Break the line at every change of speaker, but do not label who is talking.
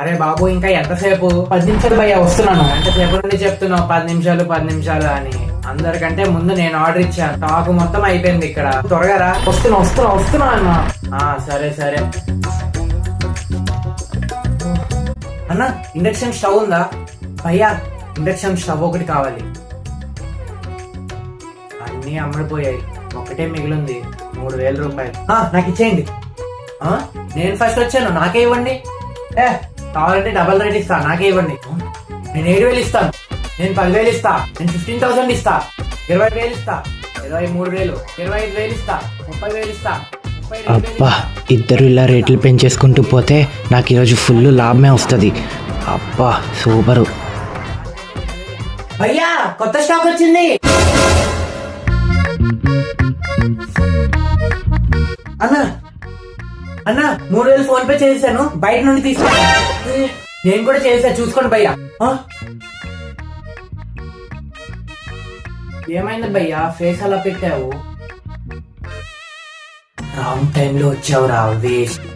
అరే బాబు ఇంకా ఎంతసేపు? 10 నిమిషాలు భయ్యా వస్తున్నాను. ఎంతసేపు నుండి చెప్తున్నావు 10 నిమిషాలు 10 నిమిషాలు అని? అందరికంటే ముందు నేను ఆర్డర్ ఇచ్చాను. స్టాక్ మొత్తం అయిపోయింది ఇక్కడ. త్వరగా రా. వస్తున్నా అన్న. సరే సరే అన్న. ఇండక్షన్ స్టవ్ ఉందా భయ్యా? ఇండక్షన్ స్టవ్ ఒకటి కావాలి. అన్ని అమ్ముడిపోయాయి, ఒకటే మిగిలింది. 3000 రూపాయలు. నాకు ఇచ్చేయండి. నేను ఫస్ట్ వచ్చాను, నాకే ఇవ్వండి. కావాలంటే డబల్ రేట్ ఇస్తా, నాకే ఇవ్వండి. నేను 7,000 ఇస్తాను. నేను 10,000 ఇస్తా. నేను 15,000 ఇస్తా. 20,000 ఇస్తా. 23,000. 25,000 ఇస్తా. 30,000 ఇస్తా.
అబ్బా, ఇద్దరు ఇలా రేట్లు పెంచేసుకుంటూ పోతే నాకు ఈరోజు ఫుల్ లాభమే వస్తుంది. అబ్బా సూపరు.
భయ్యా కొత్త స్టాక్ వచ్చింది. అన్నా అన్నా 3,000 ఫోన్ పే చేశాను, బయట నుండి తీసుకో. నేను కూడా చేసా, చూసుకోండి భయ్యా. ఏమైంది భయ్యా, ఫేస్ అలా పెట్టావు? రాంగ్ టైంలో వచ్చావురా, వేస్ట్.